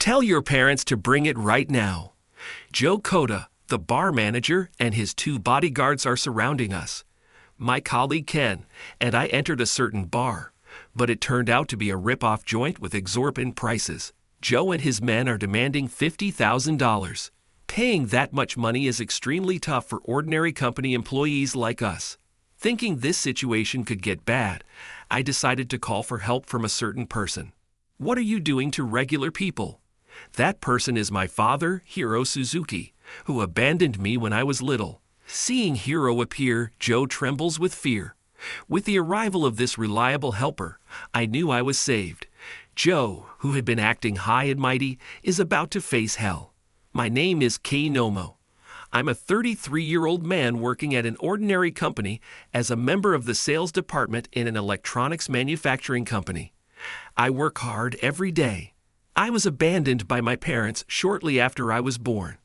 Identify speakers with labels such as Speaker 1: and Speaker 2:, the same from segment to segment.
Speaker 1: Tell your parents to bring it right now. Joe Coda, the bar manager, and his 2 bodyguards are surrounding us. My colleague Ken and I entered a certain bar, but it turned out to be a rip-off joint with exorbitant prices. Joe and his men are demanding $50,000. Paying that much money is extremely tough for ordinary company employees like us. Thinking this situation could get bad, I decided to call for help from a certain person. What are you doing to regular people? That person is my father, Hiro Suzuki, who abandoned me when I was little. Seeing Hiro appear, Joe trembles with fear. With the arrival of this reliable helper, I knew I was saved. Joe, who had been acting high and mighty, is about to face hell. My name is Kei Nomo. I'm a 33-year-old man working at an ordinary company as a member of the sales department in an electronics manufacturing company. I work hard every day. I was abandoned by my parents shortly after I was born.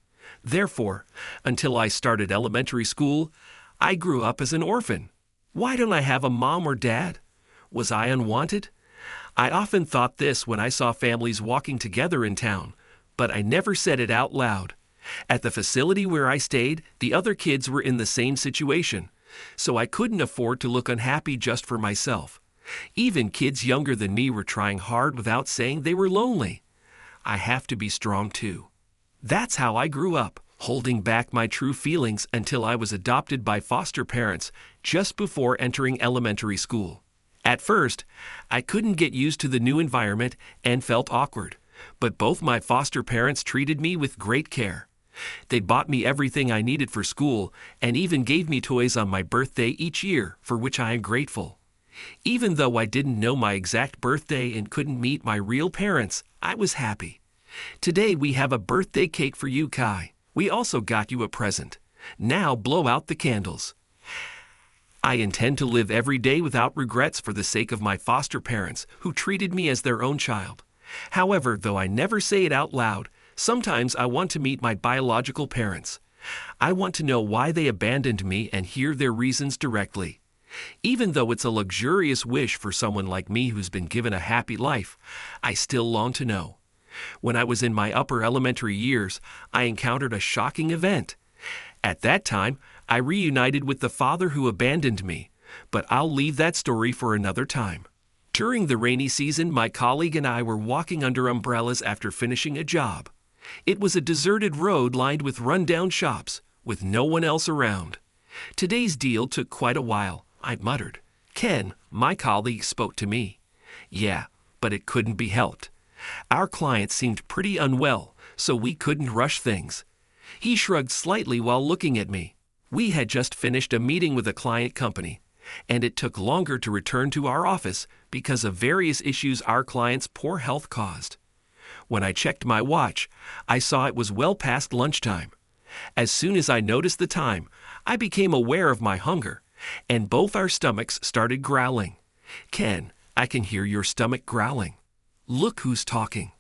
Speaker 1: Therefore, until I started elementary school, I grew up as an orphan. Why don't I have a mom or dad? Was I unwanted? I often thought this when I saw families walking together in town, but I never said it out loud. At the facility where I stayed, the other kids were in the same situation, so I couldn't afford to look unhappy just for myself. Even kids younger than me were trying hard without saying they were lonely. I have to be strong too. That's how I grew up, holding back my true feelings until I was adopted by foster parents just before entering elementary school. At first, I couldn't get used to the new environment and felt awkward, but both my foster parents treated me with great care. They bought me everything I needed for school and even gave me toys on my birthday each year, for which I am grateful. Even though I didn't know my exact birthday and couldn't meet my real parents, I was happy. Today we have a birthday cake for you, Kai. We also got you a present. Now blow out the candles. I intend to live every day without regrets for the sake of my foster parents, who treated me as their own child. However, though I never say it out loud, sometimes I want to meet my biological parents. I want to know why they abandoned me and hear their reasons directly. Even though it's a luxurious wish for someone like me who's been given a happy life, I still long to know. When I was in my upper elementary years, I encountered a shocking event. At that time, I reunited with the father who abandoned me, but I'll leave that story for another time. During the rainy season, my colleague and I were walking under umbrellas after finishing a job. It was a deserted road lined with run-down shops, with no one else around. Today's deal took quite a while, I muttered. Ken, my colleague, spoke to me. Yeah, but it couldn't be helped. Our client seemed pretty unwell, so we couldn't rush things. He shrugged slightly while looking at me. We had just finished a meeting with a client company, and it took longer to return to our office because of various issues our client's poor health caused. When I checked my watch, I saw it was well past lunchtime. As soon as I noticed the time, I became aware of my hunger, and both our stomachs started growling. Ken, I can hear your stomach growling. Look who's talking.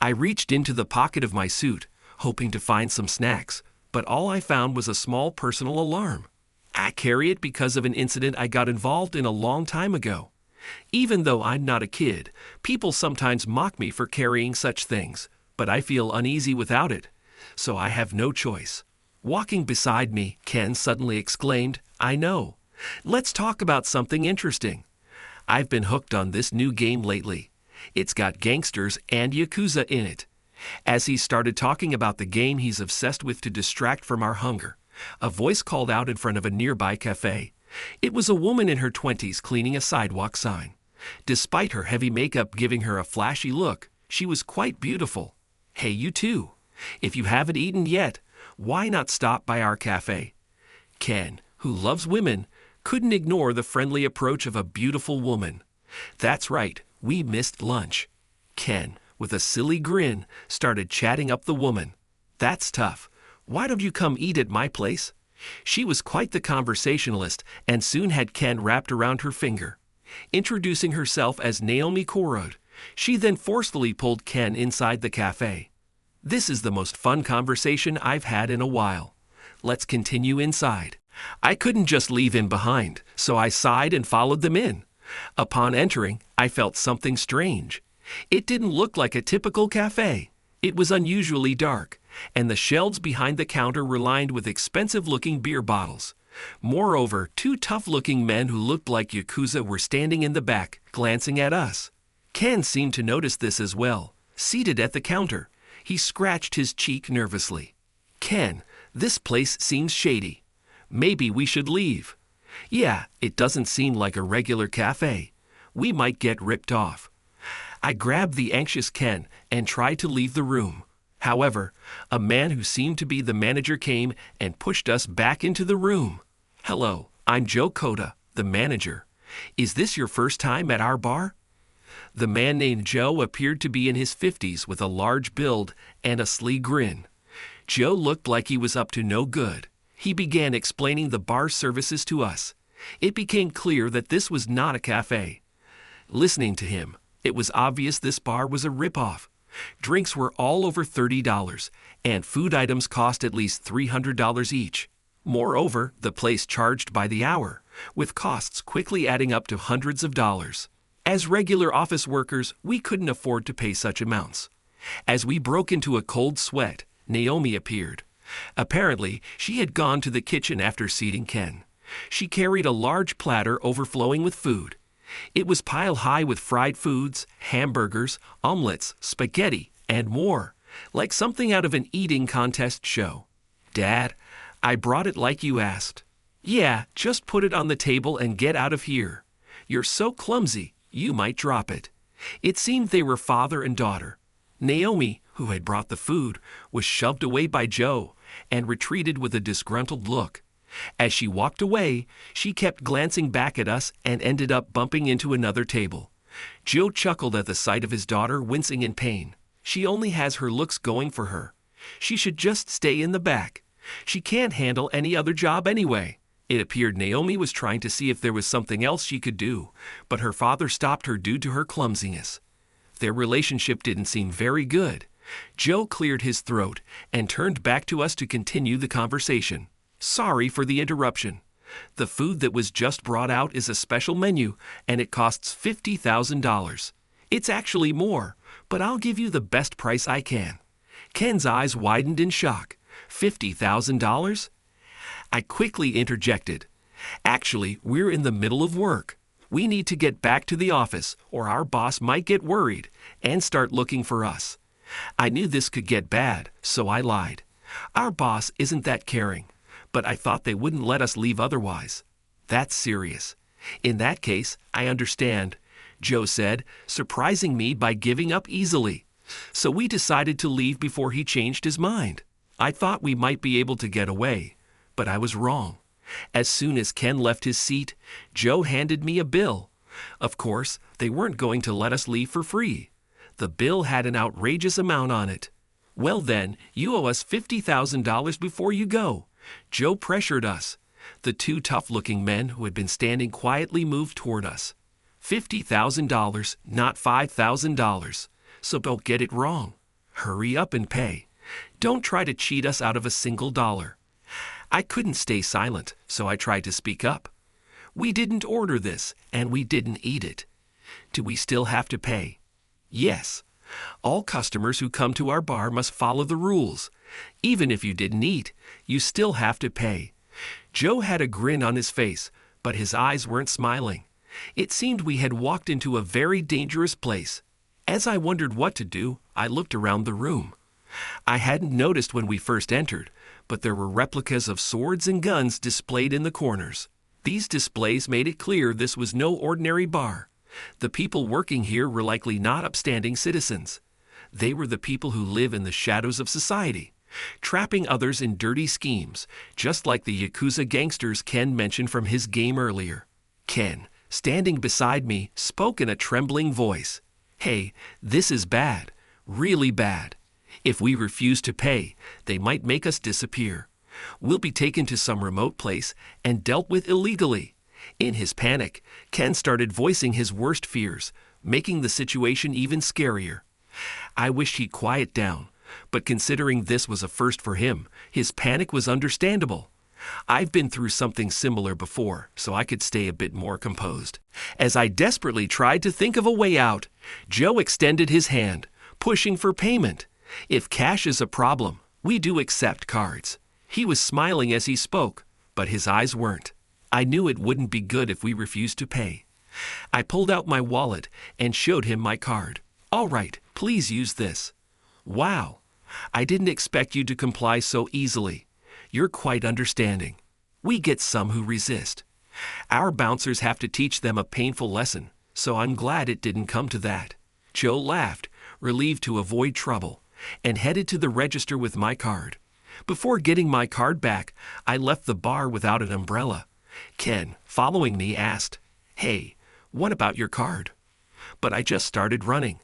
Speaker 1: I reached into the pocket of my suit, hoping to find some snacks, but all I found was a small personal alarm. I carry it because of an incident I got involved in a long time ago. Even though I'm not a kid, people sometimes mock me for carrying such things, but I feel uneasy without it, so I have no choice. Walking beside me, Ken suddenly exclaimed, I know. Let's talk about something interesting. I've been hooked on this new game lately. It's got gangsters and Yakuza in it. As he started talking about the game he's obsessed with to distract from our hunger, a voice called out in front of a nearby cafe. It was a woman in her 20s cleaning a sidewalk sign. Despite her heavy makeup giving her a flashy look, she was quite beautiful. Hey, you too. If you haven't eaten yet, why not stop by our cafe? Ken, who loves women, couldn't ignore the friendly approach of a beautiful woman. That's right, we missed lunch. Ken, with a silly grin, started chatting up the woman. That's tough. Why don't you come eat at my place? She was quite the conversationalist and soon had Ken wrapped around her finger. Introducing herself as Naomi Korod, she then forcefully pulled Ken inside the cafe. This is the most fun conversation I've had in a while. Let's continue inside. I couldn't just leave him behind, so I sighed and followed them in. Upon entering, I felt something strange. It didn't look like a typical cafe. It was unusually dark, and the shelves behind the counter were lined with expensive-looking beer bottles. Moreover, two tough-looking men who looked like Yakuza were standing in the back, glancing at us. Ken seemed to notice this as well. Seated at the counter, he scratched his cheek nervously. "Ken, this place seems shady. Maybe we should leave." "Yeah, it doesn't seem like a regular cafe. We might get ripped off." I grabbed the anxious Ken and tried to leave the room. However, a man who seemed to be the manager came and pushed us back into the room. "Hello, I'm Joe Koda, the manager. Is this your first time at our bar?" The man named Joe appeared to be in his 50s with a large build and a sly grin. Joe looked like he was up to no good. He began explaining the bar services to us. It became clear that this was not a cafe. Listening to him, it was obvious this bar was a ripoff. Drinks were all over $30, and food items cost at least $300 each. Moreover, the place charged by the hour, with costs quickly adding up to hundreds of dollars. As regular office workers, we couldn't afford to pay such amounts. As we broke into a cold sweat, Naomi appeared. Apparently, she had gone to the kitchen after seating Ken. She carried a large platter overflowing with food. It was piled high with fried foods, hamburgers, omelets, spaghetti, and more, like something out of an eating contest show. "Dad, I brought it like you asked." "Yeah, just put it on the table and get out of here. You're so clumsy, you might drop it." It seemed they were father and daughter. Naomi, who had brought the food, was shoved away by Joe and retreated with a disgruntled look. As she walked away, she kept glancing back at us and ended up bumping into another table. Joe chuckled at the sight of his daughter wincing in pain. "She only has her looks going for her. She should just stay in the back. She can't handle any other job anyway." It appeared Naomi was trying to see if there was something else she could do, but her father stopped her due to her clumsiness. Their relationship didn't seem very good. Joe cleared his throat and turned back to us to continue the conversation. "Sorry for the interruption. The food that was just brought out is a special menu, and it costs $50,000. It's actually more, but I'll give you the best price I can." Ken's eyes widened in shock. $50,000? I quickly interjected. "Actually, we're in the middle of work. We need to get back to the office, or our boss might get worried and start looking for us." I knew this could get bad, so I lied. "Our boss isn't that caring, but I thought they wouldn't let us leave otherwise." "That's serious." "In that case, I understand," Joe said, surprising me by giving up easily. So we decided to leave before he changed his mind. I thought we might be able to get away, but I was wrong. As soon as Ken left his seat, Joe handed me a bill. Of course, they weren't going to let us leave for free. The bill had an outrageous amount on it. "Well then, you owe us $50,000 before you go." Joe pressured us. The two tough-looking men who had been standing quietly moved toward us. $50,000, not $5,000. So don't get it wrong. Hurry up and pay. Don't try to cheat us out of a single dollar. I couldn't stay silent, so I tried to speak up. "We didn't order this, and we didn't eat it." "Do we still have to pay?" "Yes. All customers who come to our bar must follow the rules. Even if you didn't eat, you still have to pay." Joe had a grin on his face, but his eyes weren't smiling. It seemed we had walked into a very dangerous place. As I wondered what to do, I looked around the room. I hadn't noticed when we first entered, but there were replicas of swords and guns displayed in the corners. These displays made it clear this was no ordinary bar. The people working here were likely not upstanding citizens. They were the people who live in the shadows of society, trapping others in dirty schemes, just like the Yakuza gangsters Ken mentioned from his game earlier. Ken, standing beside me, spoke in a trembling voice. "Hey, this is bad, really bad. If we refuse to pay, they might make us disappear. We'll be taken to some remote place and dealt with illegally." In his panic, Ken started voicing his worst fears, making the situation even scarier. I wished he'd quiet down, but considering this was a first for him, his panic was understandable. I've been through something similar before, so I could stay a bit more composed. As I desperately tried to think of a way out, Joe extended his hand, pushing for payment. If cash is a problem, we do accept cards. He was smiling as he spoke, but his eyes weren't. I knew it wouldn't be good if we refused to pay. I pulled out my wallet and showed him my card. All right, please use this. Wow, I didn't expect you to comply so easily. You're quite understanding. We get some who resist. Our bouncers have to teach them a painful lesson, so I'm glad it didn't come to that. Joe laughed, relieved to avoid trouble, and headed to the register with my card. Before getting my card back, I left the bar without an umbrella. Ken, following me, asked, "Hey, what about your card?" But I just started running.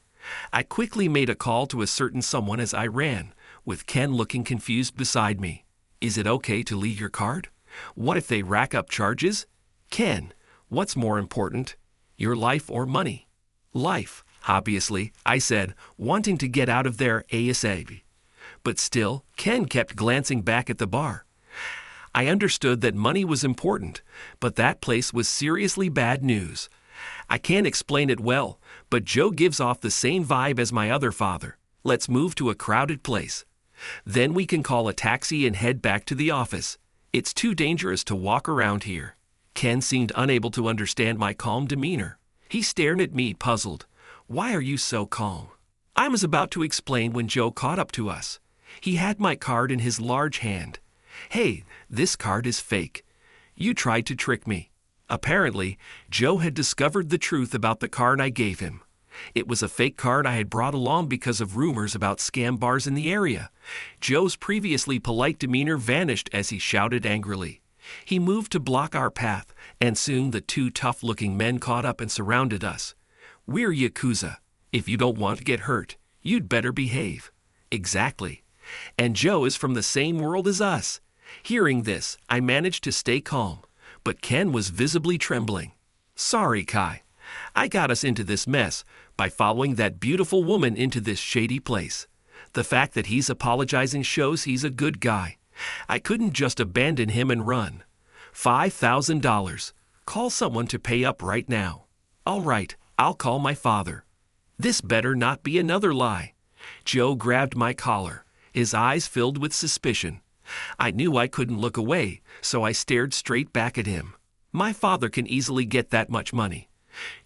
Speaker 1: I quickly made a call to a certain someone as I ran, with Ken looking confused beside me. "Is it okay to leave your card? What if they rack up charges?" "Ken, what's more important, your life or money?" "Life, obviously," I said, wanting to get out of there ASAP. But still, Ken kept glancing back at the bar. I understood that money was important, but that place was seriously bad news. I can't explain it well, but Joe gives off the same vibe as my other father. Let's move to a crowded place. Then we can call a taxi and head back to the office. It's too dangerous to walk around here. Ken seemed unable to understand my calm demeanor. He stared at me, puzzled. "Why are you so calm?" I was about to explain when Joe caught up to us. He had my card in his large hand. "Hey, this card is fake. You tried to trick me." Apparently, Joe had discovered the truth about the card I gave him. It was a fake card I had brought along because of rumors about scam bars in the area. Joe's previously polite demeanor vanished as he shouted angrily. He moved to block our path, and soon the two tough-looking men caught up and surrounded us. "We're Yakuza. If you don't want to get hurt, you'd better behave." "Exactly. And Joe is from the same world as us." Hearing this, I managed to stay calm, but Ken was visibly trembling. "Sorry, Kai. I got us into this mess by following that beautiful woman into this shady place. The fact that he's apologizing shows he's a good guy. I couldn't just abandon him and run. $5,000. Call someone to pay up right now." "All right, I'll call my father." This better not be another lie. Joe grabbed my collar, his eyes filled with suspicion. I knew I couldn't look away, so I stared straight back at him. My father can easily get that much money.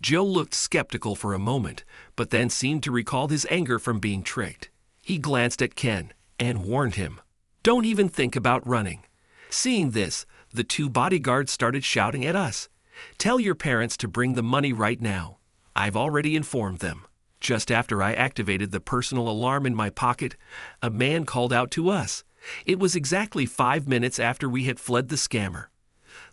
Speaker 1: Joe looked skeptical for a moment, but then seemed to recall his anger from being tricked. He glanced at Ken and warned him, "Don't even think about running." Seeing this, the two bodyguards started shouting at us. "Tell your parents to bring the money right now." I've already informed them. Just after I activated the personal alarm in my pocket, a man called out to us. It was exactly 5 minutes after we had fled the scammer.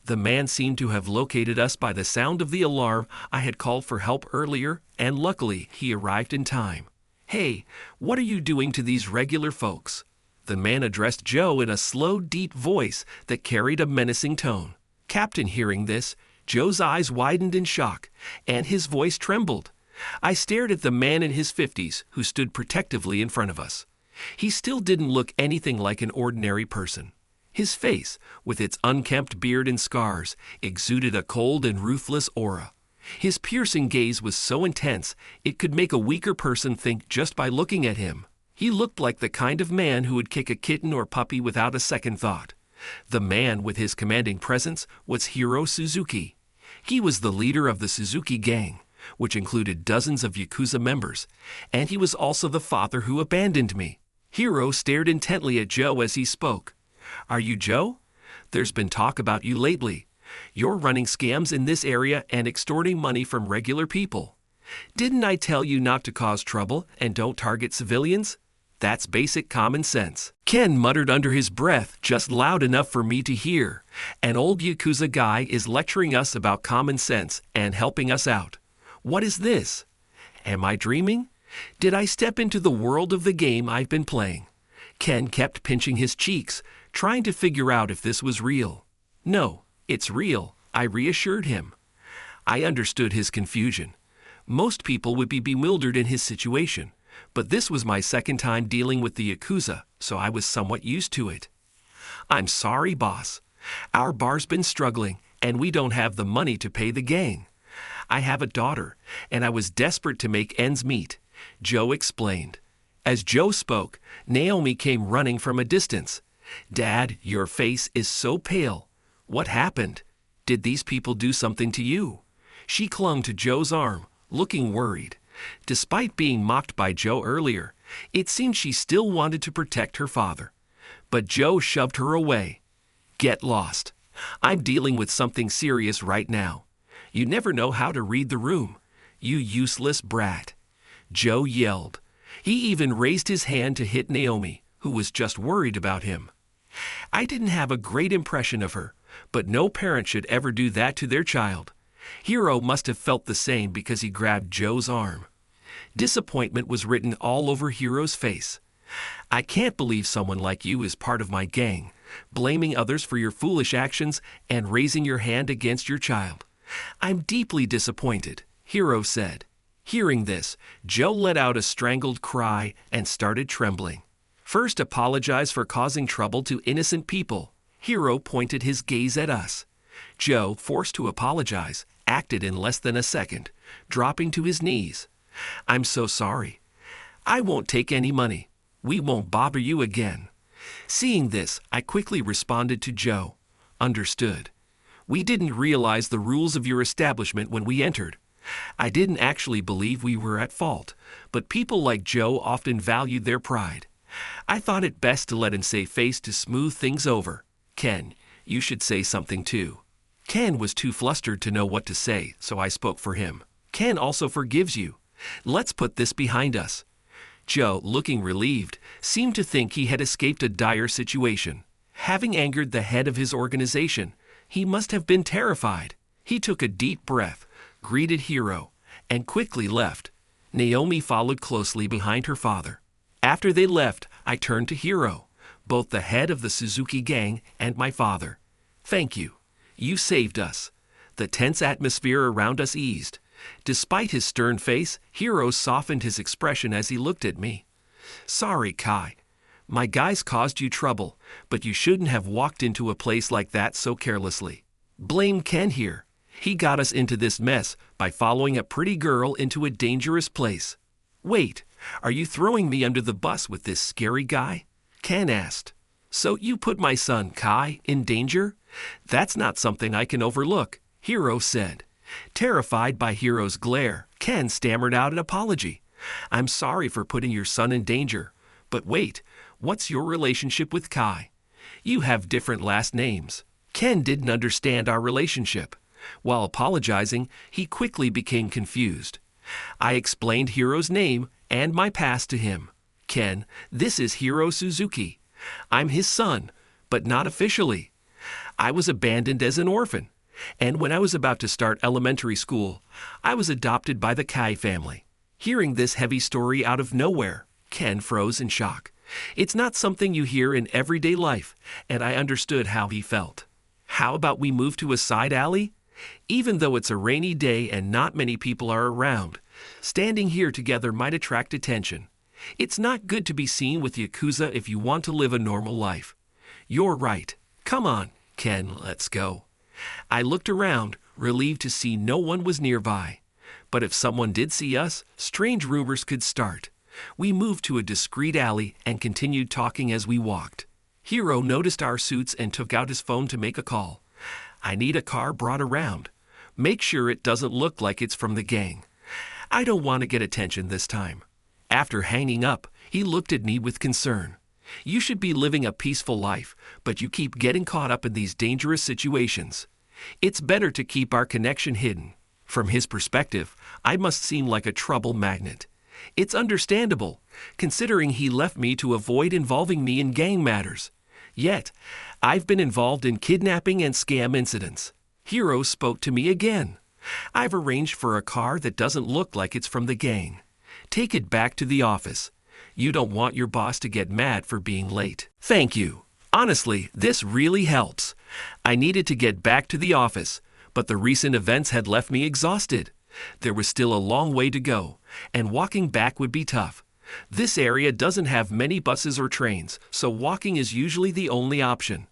Speaker 1: The man seemed to have located us by the sound of the alarm. I had called for help earlier, and luckily he arrived in time. "Hey, what are you doing to these regular folks?" The man addressed Joe in a slow, deep voice that carried a menacing tone. Captain, hearing this, Joe's eyes widened in shock, and his voice trembled. I stared at the man in his 50s who stood protectively in front of us. He still didn't look anything like an ordinary person. His face, with its unkempt beard and scars, exuded a cold and ruthless aura. His piercing gaze was so intense it could make a weaker person think just by looking at him. He looked like the kind of man who would kick a kitten or puppy without a second thought. The man with his commanding presence was Hiro Suzuki. He was the leader of the Suzuki gang, which included dozens of Yakuza members, and he was also the father who abandoned me. Hiro stared intently at Joe as he spoke. "Are you Joe? There's been talk about you lately. You're running scams in this area and extorting money from regular people. Didn't I tell you not to cause trouble and don't target civilians? That's basic common sense." Ken muttered under his breath, just loud enough for me to hear. An old Yakuza guy is lecturing us about common sense and helping us out. What is this? Am I dreaming? Did I step into the world of the game I've been playing? Ken kept pinching his cheeks, trying to figure out if this was real. "No, it's real," I reassured him. I understood his confusion. Most people would be bewildered in his situation, but this was my second time dealing with the Yakuza, so I was somewhat used to it. "I'm sorry, boss. Our bar's been struggling, and we don't have the money to pay the gang. I have a daughter, and I was desperate to make ends meet," Joe explained. As Joe spoke, Naomi came running from a distance. Dad, your face is so pale. What happened? Did these people do something to you? She clung to Joe's arm, looking worried. Despite being mocked by Joe earlier, it seemed she still wanted to protect her father. But Joe shoved her away. Get lost. I'm dealing with something serious right now. You never know how to read the room. You useless brat. Joe yelled. He even raised his hand to hit Naomi, who was just worried about him. I didn't have a great impression of her, but no parent should ever do that to their child. Hiro must have felt the same because he grabbed Joe's arm. Disappointment was written all over Hiro's face. I can't believe someone like you is part of my gang, blaming others for your foolish actions and raising your hand against your child. I'm deeply disappointed, Hiro said. Hearing this, Joe let out a strangled cry and started trembling. First, apologize for causing trouble to innocent people. Hiro pointed his gaze at us. Joe, forced to apologize, acted in less than a second, dropping to his knees. I'm so sorry. I won't take any money. We won't bother you again. Seeing this, I quickly responded to Joe. Understood. We didn't realize the rules of your establishment when we entered. I didn't actually believe we were at fault, but people like Joe often valued their pride. I thought it best to let him save face to smooth things over. Ken, you should say something too. Ken was too flustered to know what to say, so I spoke for him. Ken also forgives you. Let's put this behind us. Joe, looking relieved, seemed to think he had escaped a dire situation. Having angered the head of his organization, he must have been terrified. He took a deep breath, greeted Hiro, and quickly left. Naomi followed closely behind her father. After they left, I turned to Hiro, both the head of the Suzuki gang and my father. Thank you. You saved us. The tense atmosphere around us eased. Despite his stern face, Hiro softened his expression as he looked at me. Sorry, Kai. My guys caused you trouble, but you shouldn't have walked into a place like that so carelessly. Blame Ken here. He got us into this mess by following a pretty girl into a dangerous place. Wait, are you throwing me under the bus with this scary guy? Ken asked. So you put my son, Kai, in danger? That's not something I can overlook, Hiro said. Terrified by Hiro's glare, Ken stammered out an apology. I'm sorry for putting your son in danger. But wait, what's your relationship with Kai? You have different last names. Ken didn't understand our relationship. While apologizing, he quickly became confused. I explained Hiro's name and my past to him. Ken, this is Hiro Suzuki. I'm his son, but not officially. I was abandoned as an orphan, and when I was about to start elementary school, I was adopted by the Kai family. Hearing this heavy story out of nowhere, Ken froze in shock. It's not something you hear in everyday life, and I understood how he felt. How about we move to a side alley? Even though it's a rainy day and not many people are around, standing here together might attract attention. It's not good to be seen with Yakuza if you want to live a normal life. You're right. Come on, Ken, let's go. I looked around, relieved to see no one was nearby. But if someone did see us, strange rumors could start. We moved to a discreet alley and continued talking as we walked. Hiro noticed our suits and took out his phone to make a call. I need a car brought around. Make sure it doesn't look like it's from the gang. I don't want to get attention this time. After hanging up, he looked at me with concern. You should be living a peaceful life, but you keep getting caught up in these dangerous situations. It's better to keep our connection hidden. From his perspective, I must seem like a trouble magnet. It's understandable, considering he left me to avoid involving me in gang matters. Yet, I've been involved in kidnapping and scam incidents. Hiro spoke to me again. I've arranged for a car that doesn't look like it's from the gang. Take it back to the office. You don't want your boss to get mad for being late. Thank you. Honestly, this really helps. I needed to get back to the office, but the recent events had left me exhausted. There was still a long way to go, and walking back would be tough. This area doesn't have many buses or trains, so walking is usually the only option.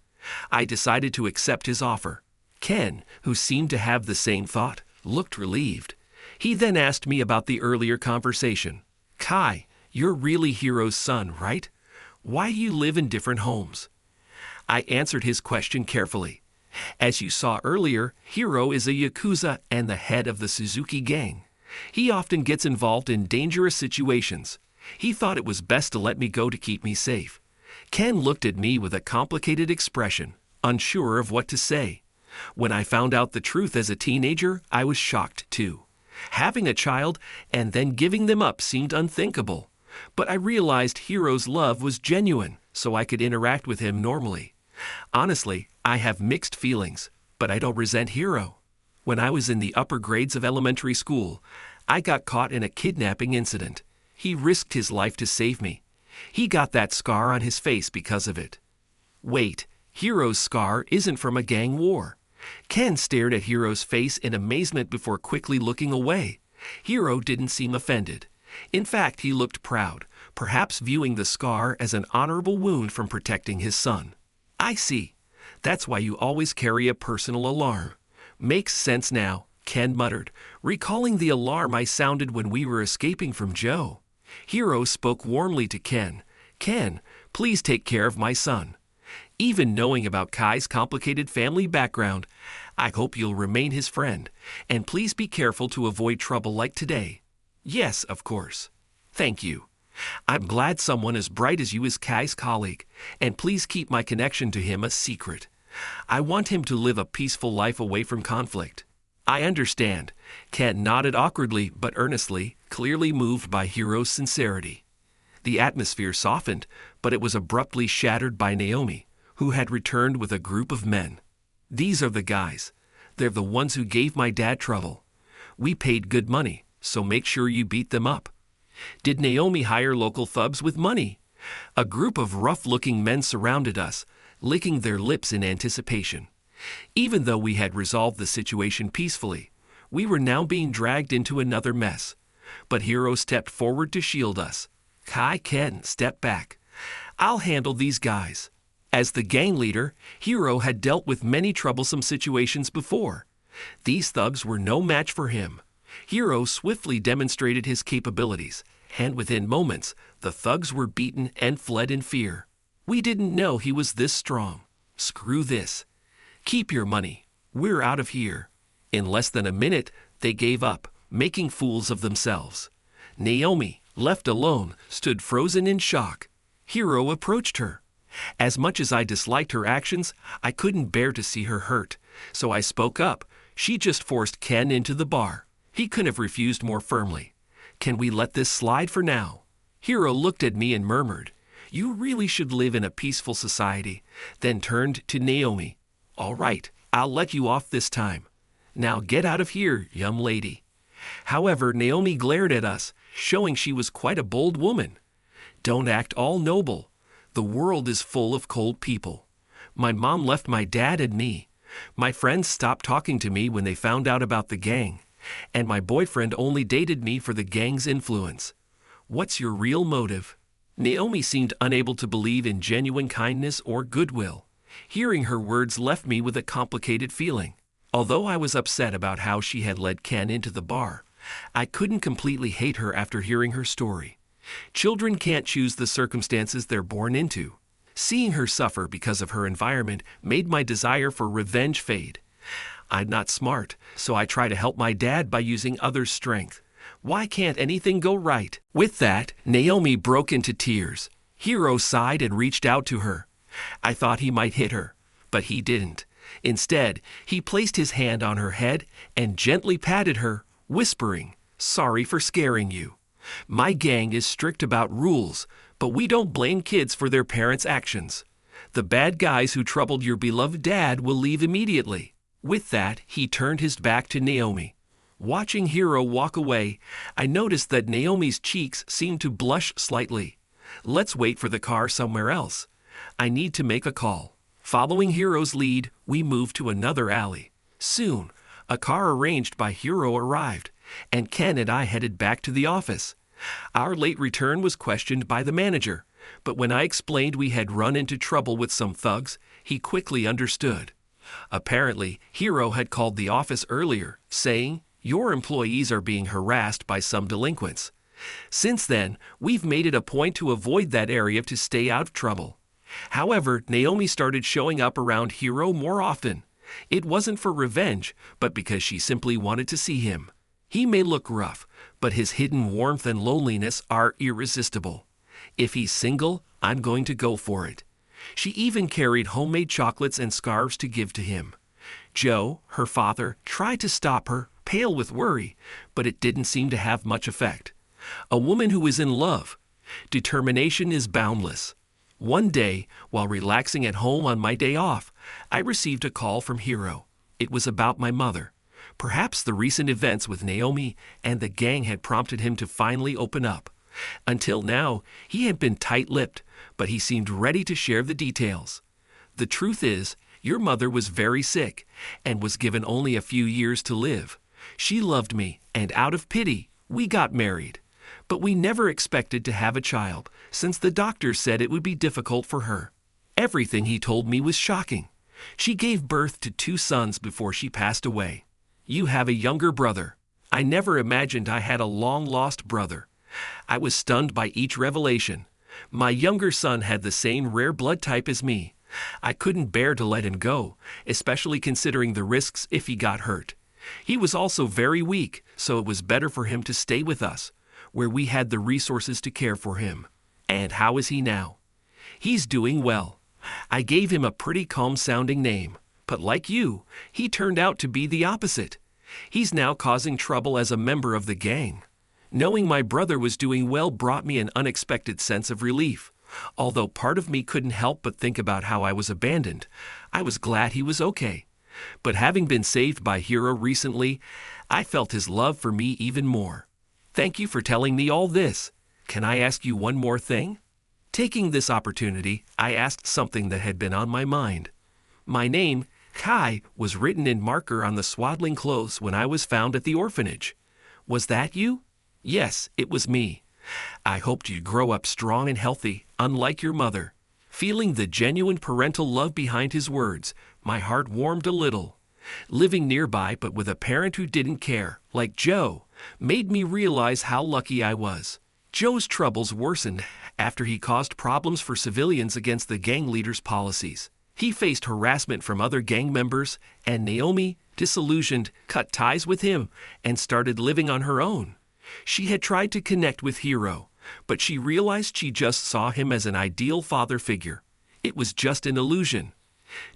Speaker 1: I decided to accept his offer. Ken, who seemed to have the same thought, looked relieved. He then asked me about the earlier conversation. Kai, "You're really Hiro's son, right? Why do you live in different homes?" I answered his question carefully. As you saw earlier, Hiro is a Yakuza and the head of the Suzuki gang. He often gets involved in dangerous situations. He thought it was best to let me go to keep me safe. Ken looked at me with a complicated expression, unsure of what to say. When I found out the truth as a teenager, I was shocked too. Having a child and then giving them up seemed unthinkable. But I realized Hiro's love was genuine, so I could interact with him normally. Honestly, I have mixed feelings, but I don't resent Hiro. When I was in the upper grades of elementary school, I got caught in a kidnapping incident. He risked his life to save me. He got that scar on his face because of it. Wait, Hiro's scar isn't from a gang war. Ken stared at Hiro's face in amazement before quickly looking away. Hiro didn't seem offended. In fact, he looked proud, perhaps viewing the scar as an honorable wound from protecting his son. "I see. That's why you always carry a personal alarm." "Makes sense now," Ken muttered, recalling the alarm I sounded when we were escaping from Joe. Hiro spoke warmly to Ken. "Ken, please take care of my son." Even knowing about Kai's complicated family background, I hope you'll remain his friend, and please be careful to avoid trouble like today. Yes, of course. Thank you. I'm glad someone as bright as you is Kai's colleague, and please keep my connection to him a secret. I want him to live a peaceful life away from conflict. I understand. Ken nodded awkwardly but earnestly, clearly moved by Hiro's sincerity. The atmosphere softened, but it was abruptly shattered by Naomi, who had returned with a group of men. "These are the guys. They're the ones who gave my dad trouble. We paid good money, so make sure you beat them up." Did Naomi hire local thugs with money? A group of rough-looking men surrounded us, licking their lips in anticipation. Even though we had resolved the situation peacefully, we were now being dragged into another mess. But Hiro stepped forward to shield us. Ken stepped back. "I'll handle these guys." As the gang leader, Hiro had dealt with many troublesome situations before. These thugs were no match for him. Hiro swiftly demonstrated his capabilities, and within moments, the thugs were beaten and fled in fear. We didn't know he was this strong. Screw this. Keep your money. We're out of here. In less than a minute, they gave up, making fools of themselves. Naomi, left alone, stood frozen in shock. Hiro approached her. As much as I disliked her actions, I couldn't bear to see her hurt, so I spoke up. She just forced Ken into the bar. He couldn't have refused more firmly. "Can we let this slide for now?" Hiro looked at me and murmured, "You really should live in a peaceful society," then turned to Naomi. "All right, I'll let you off this time. Now get out of here, young lady." However, Naomi glared at us, showing she was quite a bold woman. "Don't act all noble. The world is full of cold people. My mom left my dad and me. My friends stopped talking to me when they found out about the gang. And my boyfriend only dated me for the gang's influence. What's your real motive?" Naomi seemed unable to believe in genuine kindness or goodwill. Hearing her words left me with a complicated feeling. Although I was upset about how she had led Ken into the bar, I couldn't completely hate her after hearing her story. Children can't choose the circumstances they're born into. Seeing her suffer because of her environment made my desire for revenge fade. I'm not smart, so I try to help my dad by using others' strength. Why can't anything go right? With that, Naomi broke into tears. Hiro sighed and reached out to her. I thought he might hit her, but he didn't. Instead, he placed his hand on her head and gently patted her, whispering, "Sorry for scaring you. My gang is strict about rules, but we don't blame kids for their parents' actions. The bad guys who troubled your beloved dad will leave immediately." With that, he turned his back to Naomi. Watching Hiro walk away, I noticed that Naomi's cheeks seemed to blush slightly. Let's wait for the car somewhere else. I need to make a call. Following Hiro's lead, we moved to another alley. Soon, a car arranged by Hiro arrived, and Ken and I headed back to the office. Our late return was questioned by the manager, but when I explained we had run into trouble with some thugs, he quickly understood. Apparently, Hiro had called the office earlier, saying, "Your employees are being harassed by some delinquents. Since then, we've made it a point to avoid that area to stay out of trouble. However, Naomi started showing up around Hiro more often. It wasn't for revenge, but because she simply wanted to see him. He may look rough, but his hidden warmth and loneliness are irresistible. If he's single, I'm going to go for it. She even carried homemade chocolates and scarves to give to him. Joe, her father, tried to stop her, pale with worry, but it didn't seem to have much effect. A woman who is in love. Determination is boundless. One day, while relaxing at home on my day off, I received a call from Hiro. It was about my mother. Perhaps the recent events with Naomi and the gang had prompted him to finally open up. Until now, he had been tight-lipped, but he seemed ready to share the details. The truth is, your mother was very sick and was given only a few years to live. She loved me, and out of pity, we got married. But we never expected to have a child, since the doctors said it would be difficult for her. Everything he told me was shocking. She gave birth to 2 sons before she passed away. You have a younger brother. I never imagined I had a long-lost brother. I was stunned by each revelation. My younger son had the same rare blood type as me. I couldn't bear to let him go, especially considering the risks if he got hurt. He was also very weak, so it was better for him to stay with us, where we had the resources to care for him. And how is he now? He's doing well. I gave him a pretty calm-sounding name, but like you, he turned out to be the opposite. He's now causing trouble as a member of the gang. Knowing my brother was doing well brought me an unexpected sense of relief. Although part of me couldn't help but think about how I was abandoned, I was glad he was okay. But having been saved by Hiro recently, I felt his love for me even more. Thank you for telling me all this. Can I ask you one more thing? Taking this opportunity, I asked something that had been on my mind. My name, Kai, was written in marker on the swaddling clothes when I was found at the orphanage. Was that you? Yes, it was me. I hoped you'd grow up strong and healthy, unlike your mother. Feeling the genuine parental love behind his words, my heart warmed a little. Living nearby but with a parent who didn't care, like Joe, made me realize how lucky I was. Joe's troubles worsened after he caused problems for civilians against the gang leader's policies. He faced harassment from other gang members, and Naomi, disillusioned, cut ties with him and started living on her own. She had tried to connect with Hiro, but she realized she just saw him as an ideal father figure. It was just an illusion.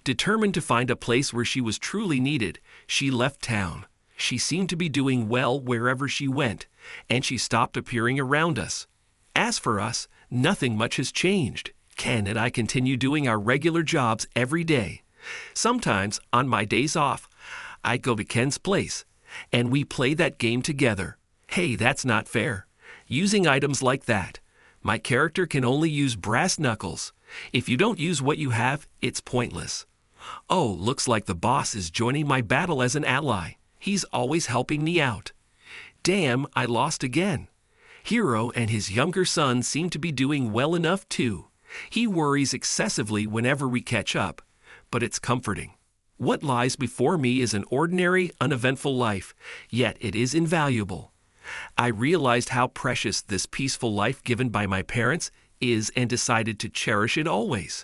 Speaker 1: Determined to find a place where she was truly needed, she left town. She seemed to be doing well wherever she went, and she stopped appearing around us. As for us, nothing much has changed. Ken and I continue doing our regular jobs every day. Sometimes, on my days off, I go to Ken's place, and we play that game together. Hey, that's not fair. Using items like that. My character can only use brass knuckles. If you don't use what you have, it's pointless. Oh, looks like the boss is joining my battle as an ally. He's always helping me out. Damn, I lost again. Hiro and his younger son seem to be doing well enough too. He worries excessively whenever we catch up, but it's comforting. What lies before me is an ordinary, uneventful life, yet it is invaluable. I realized how precious this peaceful life given by my parents is and decided to cherish it always.